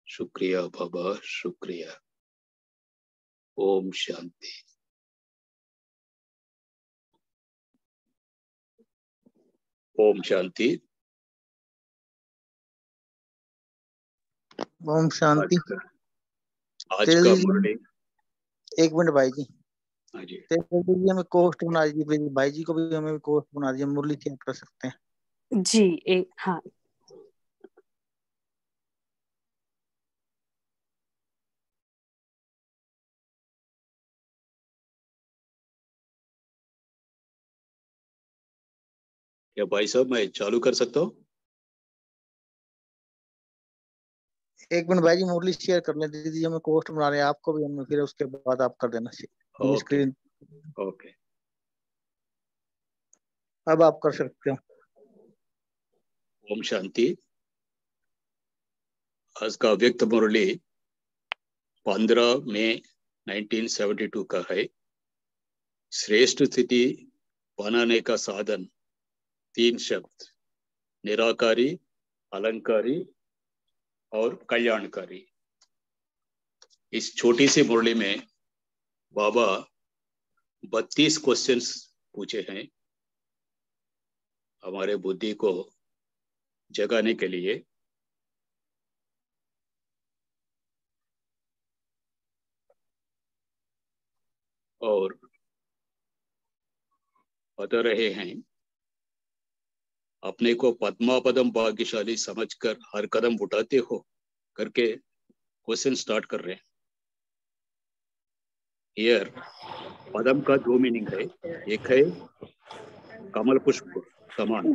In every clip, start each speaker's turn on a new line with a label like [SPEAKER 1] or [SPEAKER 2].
[SPEAKER 1] शुक्रिया बाबा, शुक्रिया। ओम शांति। ओम शांति।
[SPEAKER 2] ओम शांति।
[SPEAKER 1] आज का मुरली।
[SPEAKER 2] एक मिनट भाई जी।
[SPEAKER 1] हाँ जी।
[SPEAKER 2] जी हमें कोस्ट बना दीजिए भाई जी को भी, हमें कोस्ट बना दीजिए, मुरली चेक कर सकते हैं
[SPEAKER 3] जी। एक हाँ,
[SPEAKER 1] क्या भाई साहब मैं चालू कर सकता हूँ?
[SPEAKER 2] एक मिनट भाई जी, मुरली शेयर करने दीजिए, हमें कोस्ट बना रहे हैं, आपको भी हमें, फिर उसके बाद आप कर देना
[SPEAKER 1] ओके
[SPEAKER 2] स्क्रीन।
[SPEAKER 1] ओके।
[SPEAKER 2] अब आप कर सकते हो।
[SPEAKER 1] ओम शांति। आज का व्यक्त मुरली 15 मई 1972 का है। श्रेष्ठ स्थिति बनाने का साधन, 3 शब्द, निराकारी, अलंकारी और कल्याणकारी। इस छोटी सी मुरली में बाबा 32 क्वेश्चंस पूछे हैं हमारे बुद्धि को जगाने के लिए। और बता रहे हैं अपने को पद्मापदम भाग्यशाली समझकर हर कदम उठाते हो करके क्वेश्चन स्टार्ट कर रहे हैं। हियर पदम का 2 मीनिंग है। एक है कमल पुष्प समान,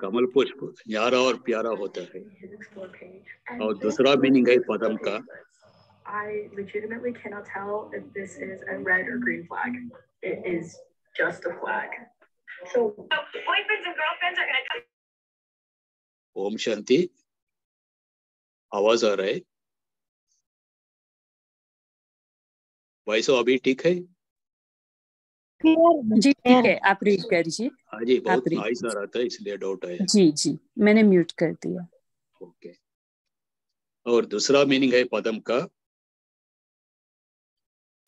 [SPEAKER 1] कमल पुष्प न्यारा और प्यारा होता है। और दूसरा मीनिंग है पदम का
[SPEAKER 4] I legitimately cannot tell if this is a red or green flag. It is just a flag. So boyfriends and girlfriends are gonna come.
[SPEAKER 1] Om Shanti. आवाज आ रहा है भाई साहब? अभी ठीक है?
[SPEAKER 3] जी ठीक है, आप रीड करिए।
[SPEAKER 1] हाँ जी, बहुत नॉइज आ रहा था इसलिए डाउट आया।
[SPEAKER 3] जी जी, मैंने म्यूट कर दिया।
[SPEAKER 1] ओके। और दूसरा मीनिंग है पदम का,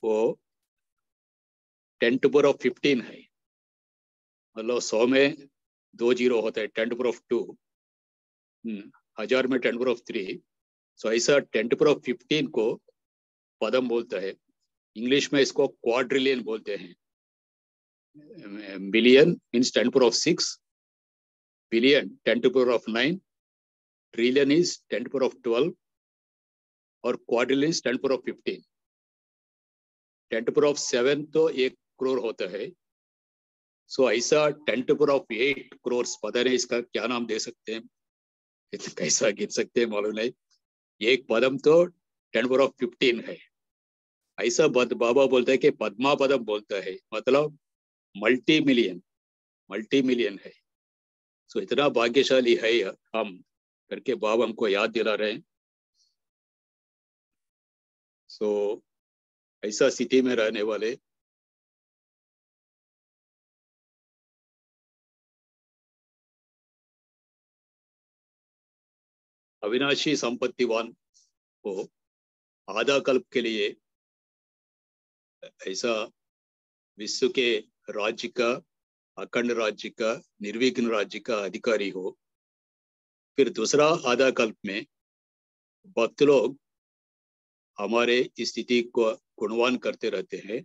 [SPEAKER 1] वो 10⁻15 है। मतलब 100 में 2 जीरो होता है, 10⁻2, 1000 में 10⁻3। सो ऐसा 10⁻15 को पदम बोलता है। इंग्लिश में इसको क्वाड्रिलियन बोलते हैं। Billion means 10⁻6, billion 10⁻9, trillion is 10⁻12 और क्वाड्रिलियन इज 10⁻15। 10⁻7 तो 1 करोड़ होता है। सो ऐसा 10⁻8 करोड़, पता नहीं इसका क्या नाम दे सकते हैं, कैसा गिन सकते हैं मालूम नहीं। एक पदम तो 10⁻15 है। ऐसा बाबा बोलता है कि पद्मा पदम बोलता है, मतलब मल्टी मिलियन है। सो इतना भाग्यशाली है हम करके बाबा हमको याद दिला रहे हैं। सो ऐसा सिटी में रहने वाले अविनाशी संपत्तिवान को आधा कल्प के लिए ऐसा विश्व के राज्य का, अखंड राज्य का, निर्विघ्न राज्य का अधिकारी हो। फिर दूसरा आधा कल्प में भक्त लोग हमारे स्थिति को गुणवान करते रहते हैं।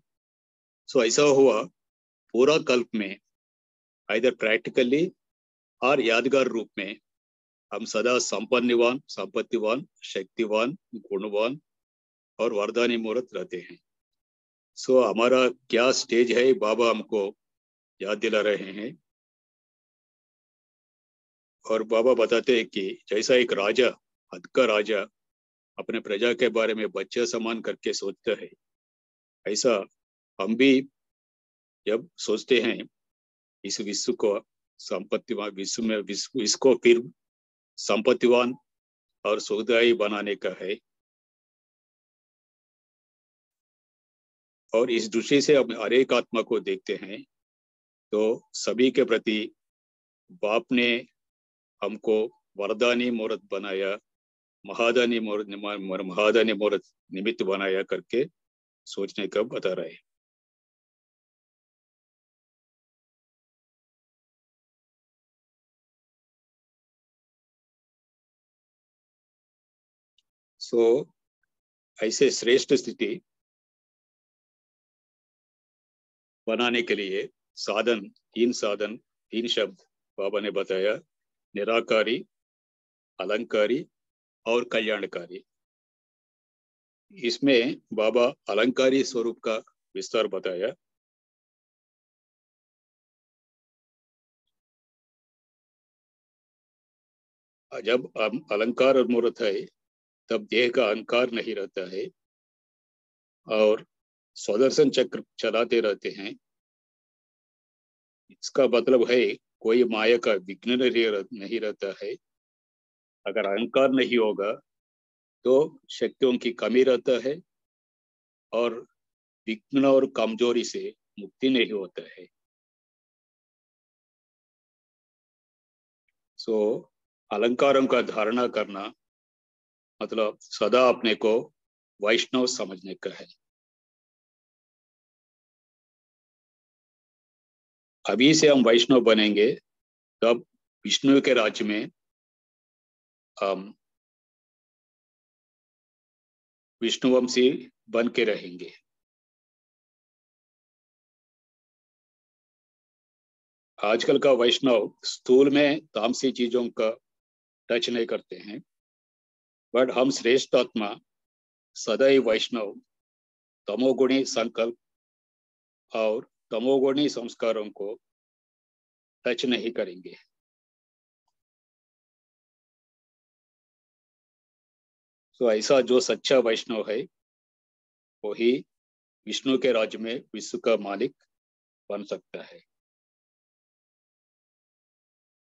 [SPEAKER 1] सो ऐसा हुआ पूरा कल्प में, आइदर प्रैक्टिकली और यादगार रूप में हम सदा संपत्तिवान, शक्तिवान, गुणवान और वरदानी मूर्त रहते हैं। सो हमारा क्या स्टेज है, बाबा हमको याद दिला रहे हैं। और बाबा बताते हैं कि जैसा एक राजा, हद का राजा अपने प्रजा के बारे में बच्चे समान करके सोचता है, ऐसा हम भी जब सोचते हैं इस विश्व को संपत्तिवान, विश्व में इसको फिर संपत्तिवान और सुखदायी बनाने का है। और इस दृष्टि से हम हर एक आत्मा को देखते हैं तो सभी के प्रति बाप ने हमको वरदानी मुहूर्त बनाया, महादानी मुहूर्त निमित्त बनाया करके सोचने का बता रहे हैं। ऐसे श्रेष्ठ स्थिति बनाने के लिए तीन शब्द बाबा ने बताया, निराकारी, अलंकारी और कल्याणकारी। इसमें बाबा अलंकारी स्वरूप का विस्तार बताया। जब अलंकार और मूर्त है तब देह का अहंकार नहीं रहता है और स्वदर्शन चक्र चलाते रहते हैं। इसका मतलब है कोई माया का विघ्न नहीं रहता है। अगर अहंकार नहीं होगा तो शक्तियों की कमी रहता है और विघ्न और कमजोरी से मुक्ति नहीं होता है। अलंकारों का धारणा करना मतलब सदा अपने को वैष्णव समझने का है। अभी से हम वैष्णव बनेंगे तब विष्णु के राज्य में हम विष्णुवंशी बन के रहेंगे। आजकल का वैष्णव स्थूल में तामसी चीजों का टच नहीं करते हैं, बट हम श्रेष्ठ आत्मा सदैव वैष्णव तमोगुणी संकल्प और तमोगुणी संस्कारों को टच नहीं करेंगे। ऐसा जो सच्चा वैष्णव है वही विष्णु के राज्य में विश्व का मालिक बन सकता है।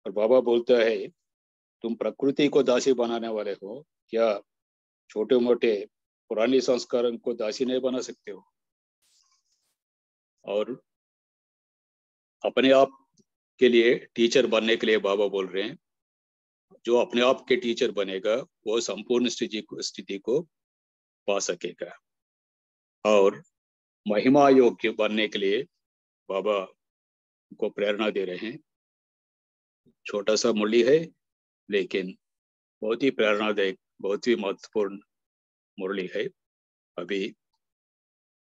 [SPEAKER 1] और बाबा बोलता है, तुम प्रकृति को दासी बनाने वाले हो, क्या छोटे मोटे पुराने संस्कारों को दासी नहीं बना सकते हो? और अपने आप के लिए टीचर बनने के लिए बाबा बोल रहे हैं, जो अपने आप के टीचर बनेगा वो संपूर्ण स्थिति को पा सकेगा। और महिमा योग्य बनने के लिए बाबा को प्रेरणा दे रहे हैं। छोटा सा मुरली है लेकिन बहुत ही प्रेरणादायक, बहुत ही महत्वपूर्ण मुरली है। अभी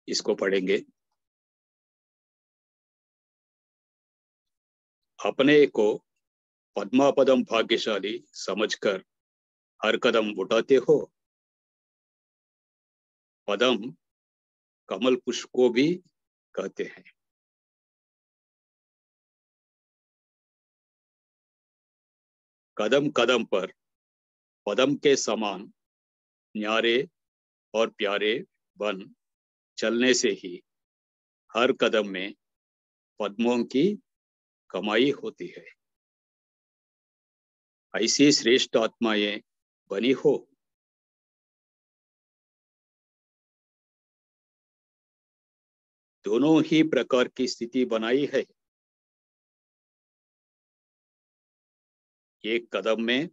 [SPEAKER 1] इसको पढ़ेंगे। अपने को पद्मापदम भाग्यशाली समझकर हर कदम उठाते हो। पदम कमल पुष्प को भी कहते हैं। कदम कदम पर पदम के समान न्यारे और प्यारे बन चलने से ही हर कदम में पद्मों की कमाई होती है। ऐसी श्रेष्ठ आत्माएं बनी हो। दोनों ही प्रकार की स्थिति बनाई है। एक कदम में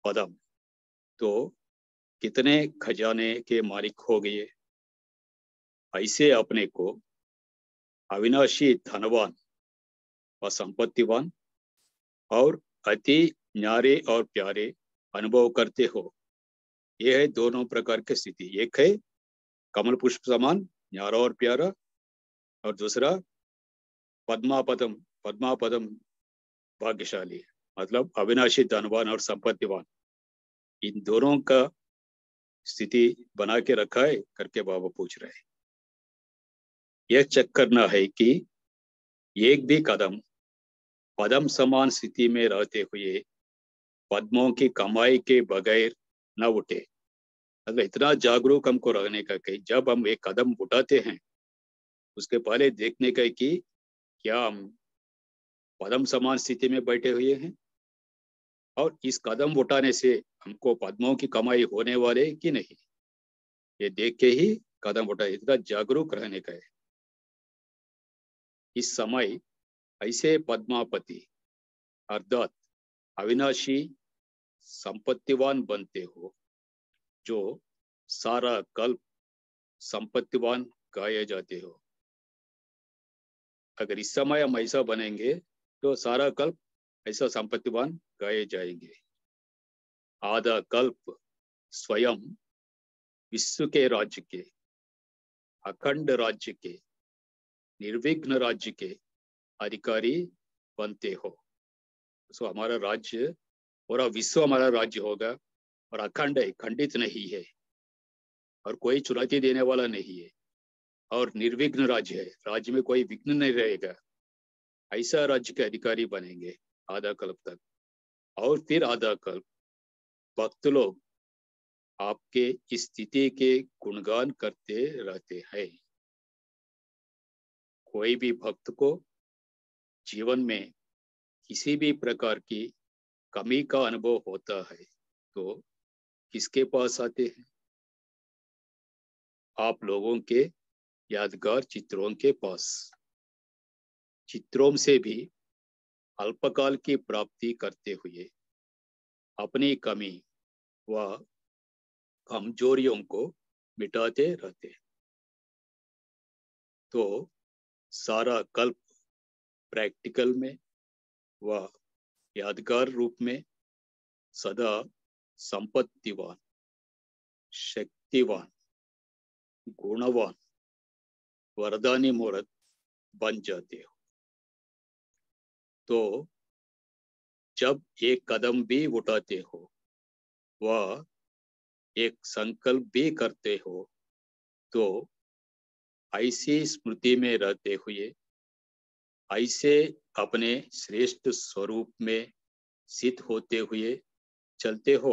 [SPEAKER 1] पदम तो कितने खजाने के मालिक हो गए। ऐसे अपने को अविनाशी धनवान व संपत्तिवान और अति न्यारे और प्यारे अनुभव करते हो। यह है दोनों प्रकार की स्थिति। एक है कमल पुष्प समान न्यारा और प्यारा, और दूसरा पद्मापदम भाग्यशाली मतलब अविनाशी धनवान और संपत्तिवान। इन दोनों का स्थिति बना के रखा है करके बाबा पूछ रहे हैं। यह चेक करना है कि एक भी कदम पदम समान स्थिति में रहते हुए पद्मों की कमाई के बगैर न उठे। मतलब इतना जागरूक हमको रहने का कि जब हम एक कदम उठाते हैं उसके पहले देखने का कि क्या हम पदम समान स्थिति में बैठे हुए हैं और इस कदम उठाने से हमको पद्मों की कमाई होने वाले कि नहीं, ये देख के ही कदम उठाए। इतना जागरूक रहने का है। इस समय ऐसे पद्मापति अर्थात अविनाशी संपत्तिवान बनते हो, जो सारा कल्प संपत्तिवान गाए जाते हो। अगर इस समय हम ऐसा बनेंगे तो सारा कल्प ऐसा संपत्तिवान गाए जाएंगे। आधा कल्प स्वयं विश्व के राज्य के, अखंड राज्य के, निर्विघ्न राज्य के अधिकारी बनते हो। सो हमारा राज्य, पूरा विश्व हमारा राज्य होगा और अखंड है, खंडित नहीं है और कोई चुनौती देने वाला नहीं है, और निर्विघ्न राज्य है, राज्य में कोई विघ्न नहीं रहेगा। ऐसा राज्य के अधिकारी बनेंगे आधा कल्प तक। और फिर आधा कल्प भक्त लोग आपके इस स्थिति के गुणगान करते रहते हैं। कोई भी भक्त को जीवन में किसी भी प्रकार की कमी का अनुभव होता है तो किसके पास आते हैं? आप लोगों के यादगार चित्रों के पास। चित्रों से भी अल्पकाल की प्राप्ति करते हुए अपनी कमी व कमजोरियों को मिटाते रहते हैं। तो सारा कल्प प्रैक्टिकल में व यादगार रूप में सदा संपत्तिवान, शक्तिवान, गुणवान, वरदानी मूर्त बन जाते हो। तो जब एक कदम भी उठाते हो व एक संकल्प भी करते हो तो ऐसी स्मृति में रहते हुए, ऐसे अपने श्रेष्ठ स्वरूप में स्थित होते हुए चलते हो।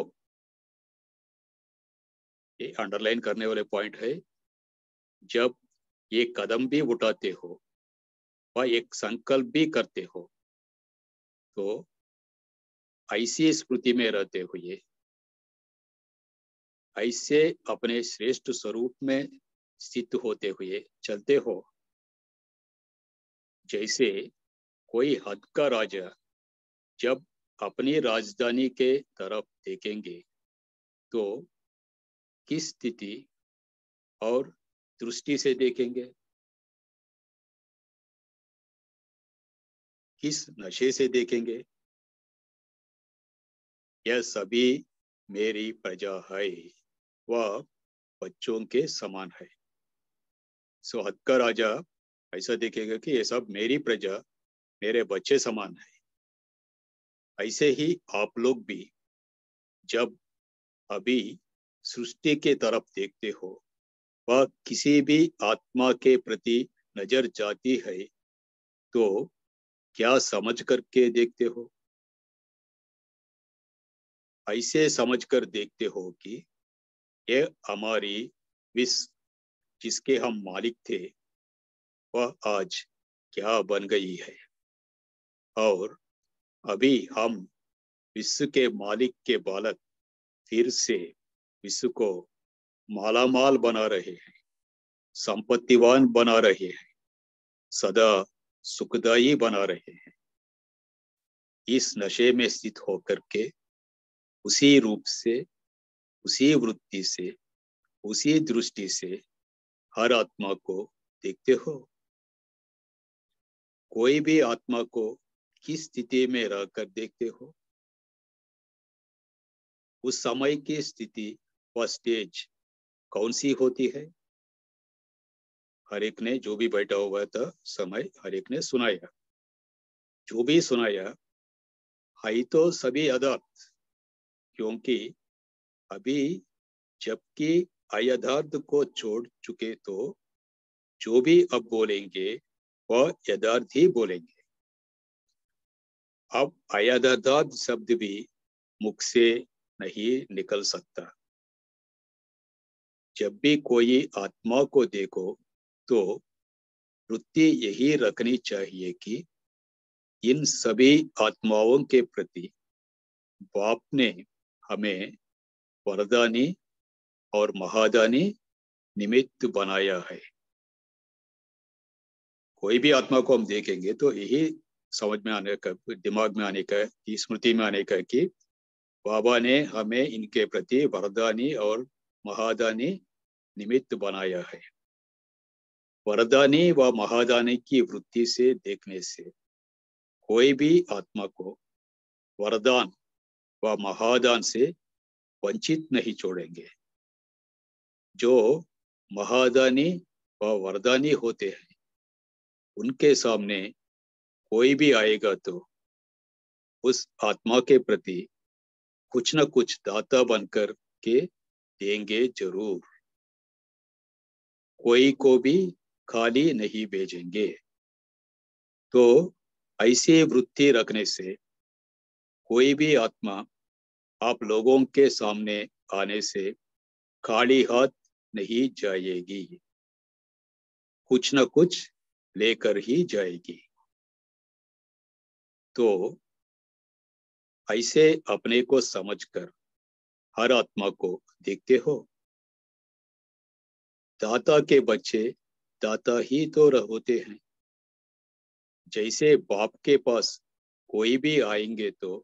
[SPEAKER 1] ये अंडरलाइन करने वाले पॉइंट है। जब ये कदम भी उठाते हो व एक संकल्प भी करते हो तो ऐसी स्मृति में रहते हुए, ऐसे अपने श्रेष्ठ स्वरूप में स्थित होते हुए चलते हो। जैसे कोई हद का राजा जब अपनी राजधानी के तरफ देखेंगे तो किस स्थिति और दृष्टि से देखेंगे? किस नशे से देखेंगे? यह सभी मेरी प्रजा है, वह बच्चों के समान है। सो हद का राजा ऐसा देखेगा कि ये सब मेरी प्रजा, मेरे बच्चे समान है। ऐसे ही आप लोग भी जब अभी सृष्टि के तरफ देखते हो, वह किसी भी आत्मा के प्रति नजर जाती है तो क्या समझ करके देखते हो? ऐसे समझकर देखते हो कि यह हमारी विश्व जिसके हम मालिक थे वह आज क्या बन गई है, और अभी हम विश्व के मालिक के बालक फिर से विश्व को मालामाल बना रहे हैं, संपत्तिवान बना रहे हैं, सदा सुखदायी बना रहे हैं। इस नशे में स्थित होकर के उसी रूप से, उसी वृत्ति से, उसी दृष्टि से हर आत्मा को देखते हो। कोई भी आत्मा को किस स्थिति में रहकर देखते हो? उस समय की स्थिति व स्टेज कौन सी होती है? हर एक ने, जो भी बैठा हुआ था समय, हर एक ने सुनाया। जो भी सुनाया है तो सभी यथार्थ, क्योंकि अभी जबकि अयथार्थ को छोड़ चुके तो जो भी अब बोलेंगे वह यथार्थ ही बोलेंगे। अब अयथार्थ शब्द भी मुख से नहीं निकल सकता। जब भी कोई आत्मा को देखो तो वृत्ति यही रखनी चाहिए कि इन सभी आत्माओं के प्रति बाप ने हमें वरदानी और महादानी निमित्त बनाया है। कोई भी आत्मा को हम देखेंगे तो यही समझ में आने का, दिमाग में आने का, स्मृति में आने का कि बाबा ने हमें इनके प्रति वरदानी और महादानी निमित्त बनाया है। वरदानी व महादानी की वृत्ति से देखने से कोई भी आत्मा को वरदान व महादान से वंचित नहीं छोड़ेंगे। जो महादानी व वरदानी होते हैं उनके सामने कोई भी आएगा तो उस आत्मा के प्रति कुछ न कुछ दाता बनकर के देंगे जरूर। कोई को भी खाली नहीं भेजेंगे। तो ऐसी वृत्ति रखने से कोई भी आत्मा आप लोगों के सामने आने से खाली हाथ नहीं जाएगी, कुछ न कुछ लेकर ही जाएगी। तो ऐसे अपने को समझकर हर आत्मा को देखते हो। दाता के बच्चे दाता ही तो होते हैं। जैसे बाप के पास कोई भी आएंगे तो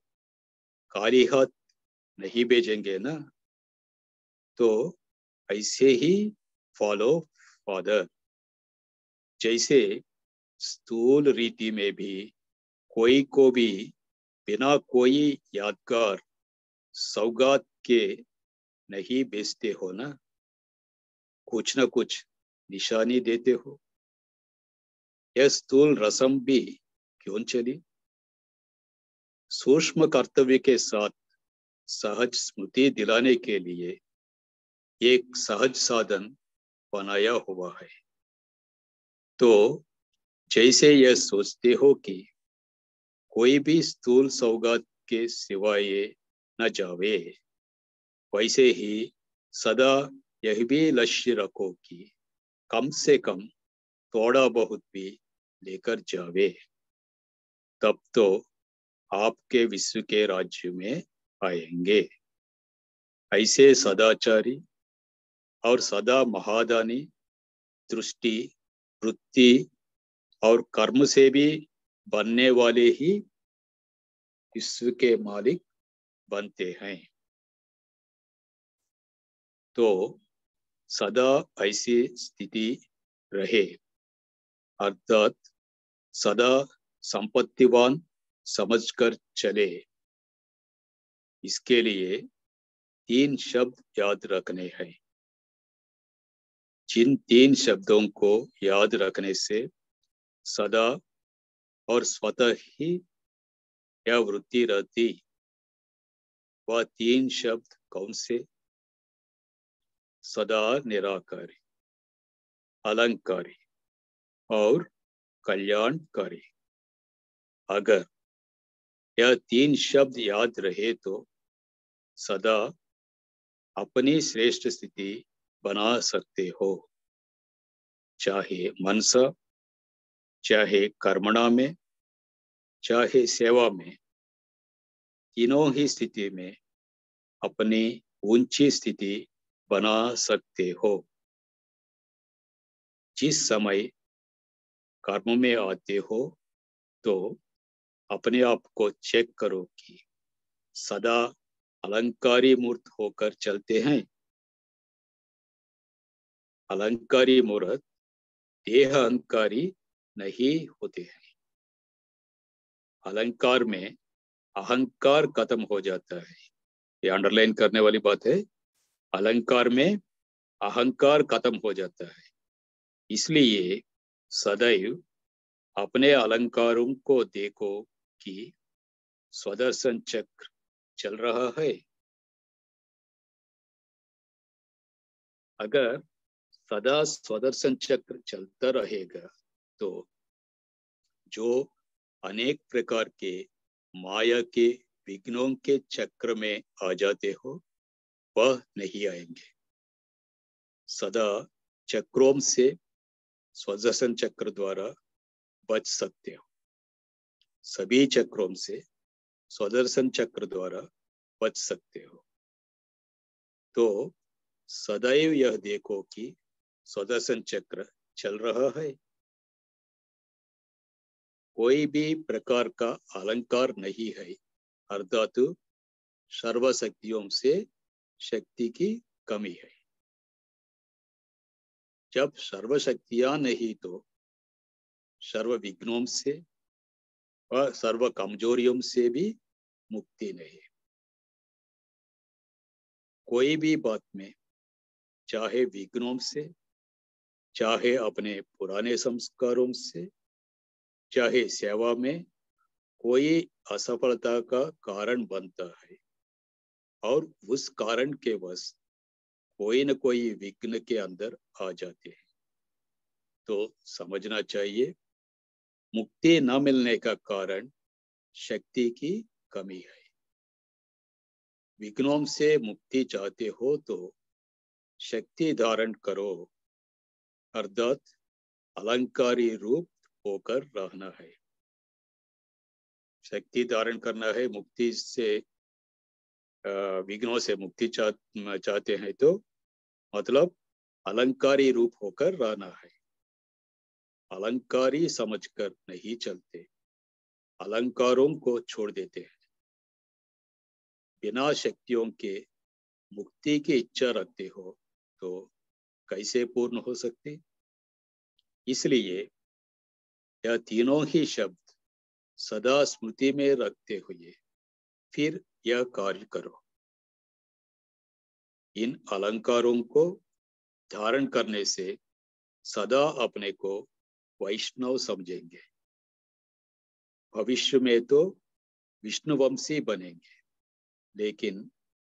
[SPEAKER 1] खाली हाथ नहीं भेजेंगे ना, तो ऐसे ही फॉलो फादर। जैसे स्थूल रीति में भी कोई को भी बिना कोई यादगार सौगात के नहीं भेजते हो ना, कुछ न कुछ निशानी देते हो। यह स्थूल रस्म भी क्यों चली? सूक्ष्म कर्तव्य के साथ सहज स्मृति दिलाने के लिए एक सहज साधन बनाया हुआ है। तो जैसे यह सोचते हो कि कोई भी स्थूल सौगात के सिवाय न जावे, वैसे ही सदा यह भी लक्ष्य रखो कि कम से कम थोड़ा बहुत भी लेकर जावे, तब तो आपके विश्व के राज्य में आएंगे। ऐसे सदाचारी और सदा महादानी दृष्टि, वृत्ति और कर्म से भी बनने वाले ही विश्व के मालिक बनते हैं। तो सदा ऐसी स्थिति रहे, अर्थात सदा संपत्तिवान समझकर चले। इसके लिए 3 शब्द याद रखने हैं। जिन 3 शब्दों को याद रखने से सदा और स्वतः ही यह वृत्ति रहती, वह 3 शब्द कौन से? सदा निराकारी, अलंकारी और कल्याणकारी। अगर यह 3 शब्द याद रहे तो सदा अपनी श्रेष्ठ स्थिति बना सकते हो, चाहे मनसा, चाहे कर्मणा में, चाहे सेवा में। तीनों ही स्थिति में अपनी ऊंची स्थिति बना सकते हो। जिस समय कर्म में आते हो तो अपने आप को चेक करो कि सदा अलंकारी मूर्त होकर चलते हैं। अलंकारी मूर्त देह अहंकारी नहीं होते हैं। अलंकार में अहंकार खत्म हो जाता है। ये अंडरलाइन करने वाली बात है। अलंकार में अहंकार खत्म हो जाता है। इसलिए सदैव अपने अलंकारों को देखो कि स्वदर्शन चक्र चल रहा है। अगर सदा स्वदर्शन चक्र चलता रहेगा तो जो अनेक प्रकार के माया के विघ्नों के चक्र में आ जाते हो वह नहीं आएंगे। सदा चक्रों से स्वदर्शन चक्र द्वारा बच सकते हो। सभी चक्रों से स्वदर्शन चक्र द्वारा बच सकते हो। तो सदैव यह देखो कि स्वदर्शन चक्र चल रहा है। कोई भी प्रकार का अलंकार नहीं है, अर्थात सर्वशक्तियों से शक्ति की कमी है। जब सर्वशक्तियां नहीं तो सर्व विघ्नों से और सर्व कमजोरियों से भी मुक्ति नहीं। कोई भी बात में, चाहे विघ्नों से, चाहे अपने पुराने संस्कारों से, चाहे सेवा में, कोई असफलता का कारण बनता है और उस कारण के वश कोई न कोई विघ्न के अंदर आ जाते हैं। तो समझना चाहिए, मुक्ति न मिलने का कारण शक्ति की कमी है। विघ्नों से मुक्ति चाहते हो तो शक्ति धारण करो, अर्थात अलंकारी रूप होकर रहना है। शक्ति धारण करना है, मुक्ति से विघ्नों से मुक्ति चाहते हैं तो मतलब अलंकारी रूप होकर रहना है। अलंकारी समझकर नहीं चलते, अलंकारों को छोड़ देते हैं। बिना शक्तियों के मुक्ति की इच्छा रखते हो तो कैसे पूर्ण हो सकती? इसलिए यह तीनों ही शब्द सदा स्मृति में रखते हुए फिर यह कार्य करो। इन अलंकारों को धारण करने से सदा अपने को वैष्णव समझेंगे। भविष्य में तो विष्णुवंशी बनेंगे, लेकिन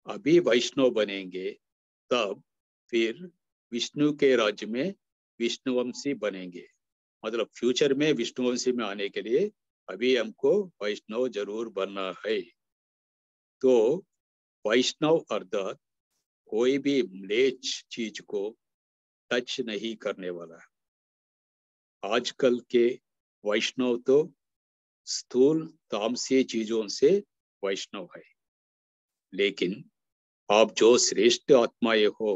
[SPEAKER 1] अभी वैष्णव बनेंगे, तब फिर विष्णु के राज्य में विष्णुवंशी बनेंगे। मतलब फ्यूचर में विष्णुवंशी में आने के लिए अभी हमको वैष्णव जरूर बनना है। तो वैष्णव अर्थात कोई भी म्लेच्छ चीज को टच नहीं करने वाला। आजकल के वैष्णव तो स्थूल तामसी चीजों से वैष्णव है, लेकिन आप जो श्रेष्ठ आत्माएं हो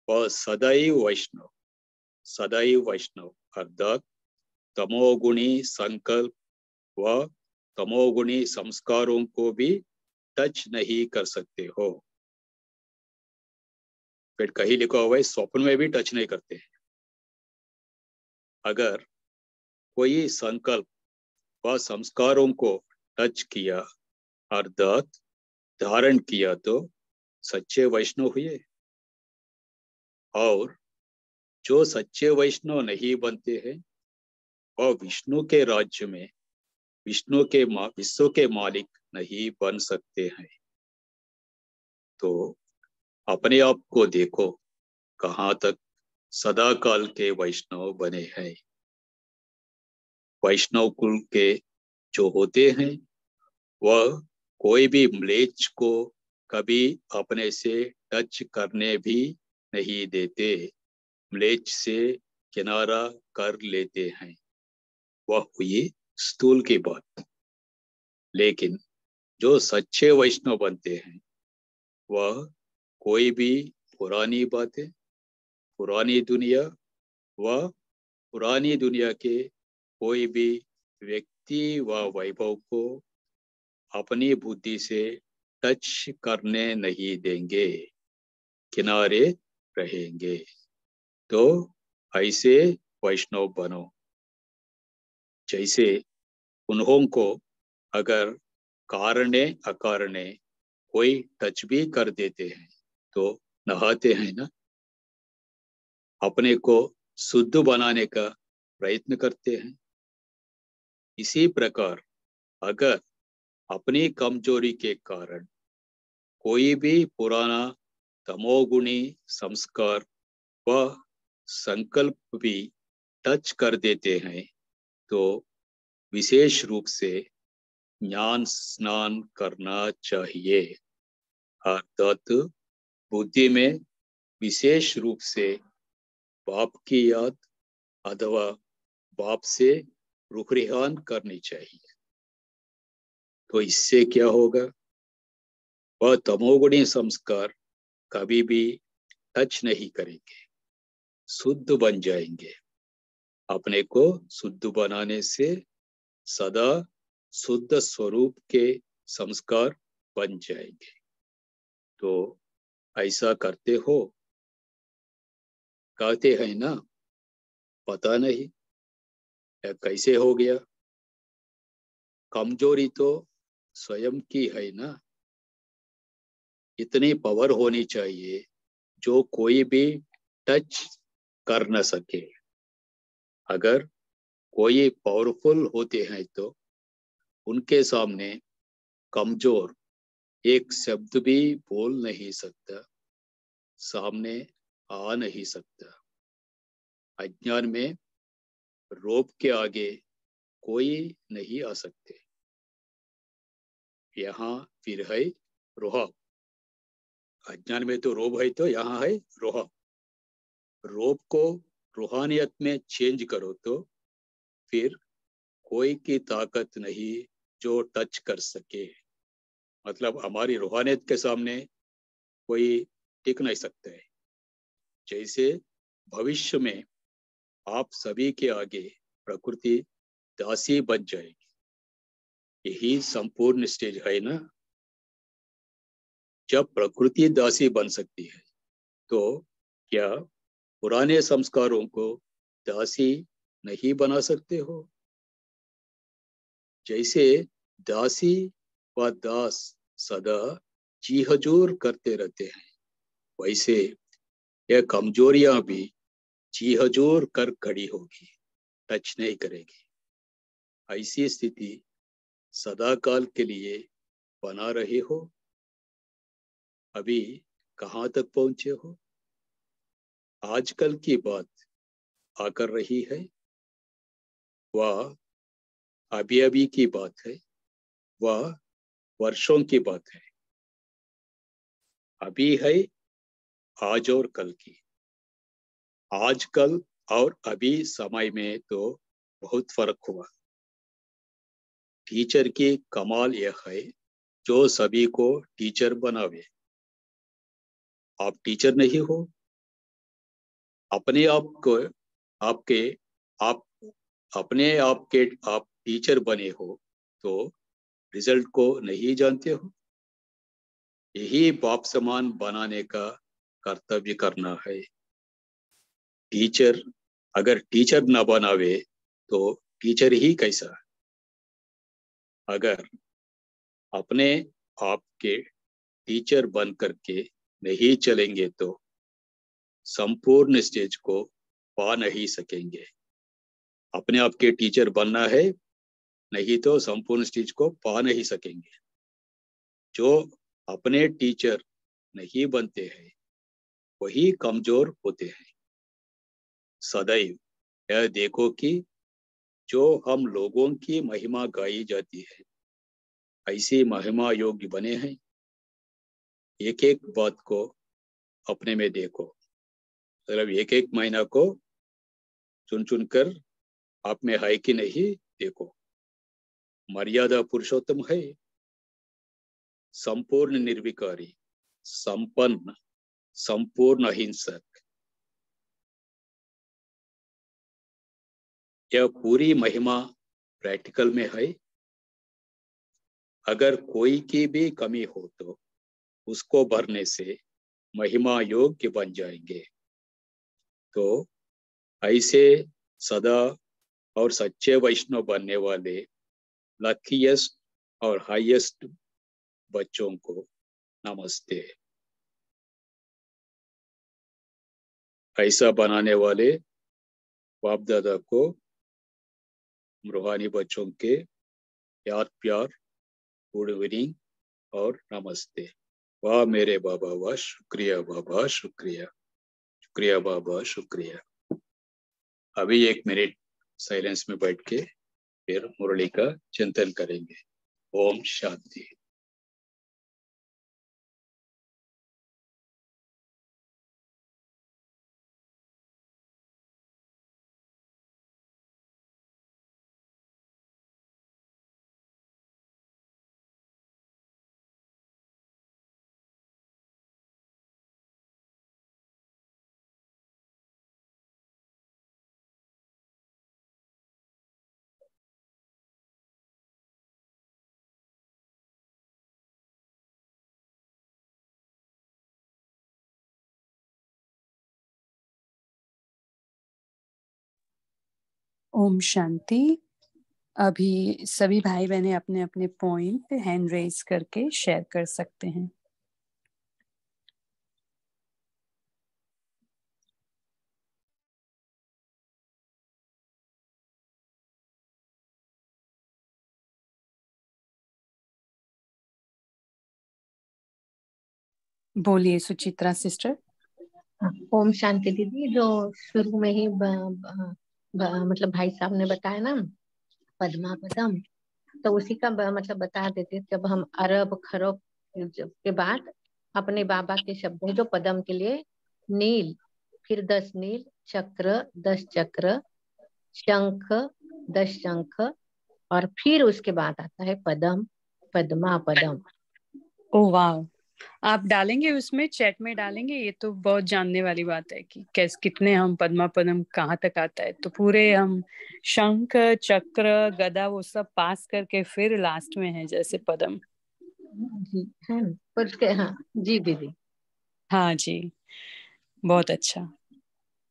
[SPEAKER 1] वह सदैव वैष्णव, सदैव वैष्णव अर्थात तमोगुणी संकल्प व तमोगुणी संस्कारों को भी टच नहीं कर सकते हो। फिर कहीं लिखा हुआ है स्वप्न में भी टच नहीं करते हैं। अगर कोई संकल्प व संस्कारों को टच किया अर्थात धारण किया तो सच्चे वैष्णव हुए। और जो सच्चे वैष्णव नहीं बनते हैं वह विष्णु के राज्य में विश्व के मालिक नहीं बन सकते हैं। तो अपने आप को देखो, कहाँ तक सदा काल के वैष्णव बने हैं। वैष्णव कुल के जो होते हैं वह कोई भी म्लेच्छ को कभी अपने से टच करने भी नहीं देते, म्लेच्छ से किनारा कर लेते हैं। वह हुई स्थूल की बात। लेकिन जो सच्चे वैष्णव बनते हैं वह कोई भी पुरानी बातें, पुरानी दुनिया व पुरानी दुनिया के कोई भी व्यक्ति व वैभव को अपनी बुद्धि से टच करने नहीं देंगे, किनारे रहेंगे। तो ऐसे वैष्णव बनो। जैसे उन्हों को अगर कारणे अकारणे कोई टच भी कर देते हैं तो नहाते हैं ना, अपने को शुद्ध बनाने का प्रयत्न करते हैं। इसी प्रकार अगर अपनी कमजोरी के कारण कोई भी पुराना तमोगुणी संस्कार व संकल्प भी टच कर देते हैं तो विशेष रूप से ज्ञान स्नान करना चाहिए। अर्थात बुद्धि में विशेष रूप से बाप की याद अथवा बाप से रुखरिहान करनी चाहिए। तो इससे क्या होगा, वह तमोगुणी संस्कार कभी भी टच नहीं करेंगे, शुद्ध बन जाएंगे। अपने को शुद्ध बनाने से सदा शुद्ध स्वरूप के संस्कार बन जाएंगे। तो ऐसा करते हो? कहते हैं ना, पता नहीं कैसे हो गया। कमजोरी तो स्वयं की है ना। इतनी पावर होनी चाहिए जो कोई भी टच कर न सके। अगर कोई पावरफुल होते हैं तो उनके सामने कमजोर एक शब्द भी बोल नहीं सकता, सामने आ नहीं सकता। अज्ञान में रोब के आगे कोई नहीं आ सकते। यहाँ फिर है रोहा। अज्ञान में तो रोब है, तो यहाँ है रोहा। रोब को रूहानियत में चेंज करो तो फिर कोई की ताकत नहीं जो टच कर सके। मतलब हमारी रूहानियत के सामने कोई टिक नहीं सकता है। जैसे भविष्य में आप सभी के आगे प्रकृति दासी बन जाएगी। यही संपूर्ण स्टेज है ना। जब प्रकृति दासी बन सकती है तो क्या पुराने संस्कारों को दासी नहीं बना सकते हो? जैसे दासी व दास सदा जी हजूर करते रहते हैं, वैसे यह कमजोरियां भी जी हजूर कर खड़ी होगी, टच नहीं करेगी। ऐसी स्थिति सदा काल के लिए बना रहे हो। अभी कहाँ तक पहुंचे हो? आजकल की बात आकर रही है, वह अभी अभी की बात है, वह वर्षों की बात है। अभी है आज और कल की। आजकल और अभी समय में तो बहुत फर्क हुआ। टीचर की कमाल यह है जो सभी को टीचर बनावे। आप टीचर नहीं हो, अपने आप को आपके आप अपने आप के आप टीचर बने हो तो रिजल्ट को नहीं जानते हो। यही बाप समान बनाने का कर्तव्य करना है। टीचर अगर टीचर न बनावे तो टीचर ही कैसा? अगर अपने आप के टीचर बन करके नहीं चलेंगे तो संपूर्ण स्टेज को पा नहीं सकेंगे। अपने आप के टीचर बनना है, नहीं तो संपूर्ण स्टेज को पा नहीं सकेंगे। जो अपने टीचर नहीं बनते हैं वही कमजोर होते हैं। सदैव यह देखो कि जो हम लोगों की महिमा गाई जाती है, ऐसी महिमा योग्य बने हैं। एक एक बात को अपने में देखो। मतलब एक एक महीना को चुन चुन कर आप में है कि नहीं देखो। मर्यादा पुरुषोत्तम है, संपूर्ण निर्विकारी, संपन्न, संपूर्ण अहिंसक। यह पूरी महिमा प्रैक्टिकल में है। अगर कोई की भी कमी हो तो उसको भरने से महिमा योग्य बन जाएंगे। तो ऐसे सदा और सच्चे वैष्णव बनने वाले लकीएस्ट और हाईएस्ट बच्चों को नमस्ते। ऐसा बनाने वाले बाप दादा को रूहानी बच्चों के याद प्यार, गुड इवनिंग और नमस्ते। वाह मेरे बाबा, वाह शुक्रिया बाबा, शुक्रिया शुक्रिया बाबा, शुक्रिया। अभी 1 मिनट साइलेंस में बैठ के फिर मुरली का चिंतन करेंगे। ओम शांति।
[SPEAKER 3] ओम शांति। अभी सभी भाई बहनें अपने अपने पॉइंट हैंड रेज करके शेयर कर सकते हैं। बोलिए सुचित्रा सिस्टर।
[SPEAKER 5] ओम शांति दीदी। जो शुरू में ही मतलब भाई साहब ने बताया ना पद्मा पदम, तो उसी का मतलब बता देते। जब हम अरब खरब के बाद अपने बाबा के शब्द है जो पदम के लिए नील, फिर 10 नील, चक्र 10 चक्र, शंख 10 शंख, और फिर उसके बाद आता है पदम, पद्मा पदम।
[SPEAKER 3] ओ वाह, आप डालेंगे उसमें चैट में डालेंगे? ये तो बहुत जानने वाली बात है कि कैसे कितने हम पद्मा पदम कहाँ तक आता है। तो पूरे हम शंख चक्र गदा वो सब पास करके फिर लास्ट में है जैसे पदम।
[SPEAKER 5] जी है ना? पर उसके हाँ जी दीदी।
[SPEAKER 3] हाँ जी, बहुत अच्छा।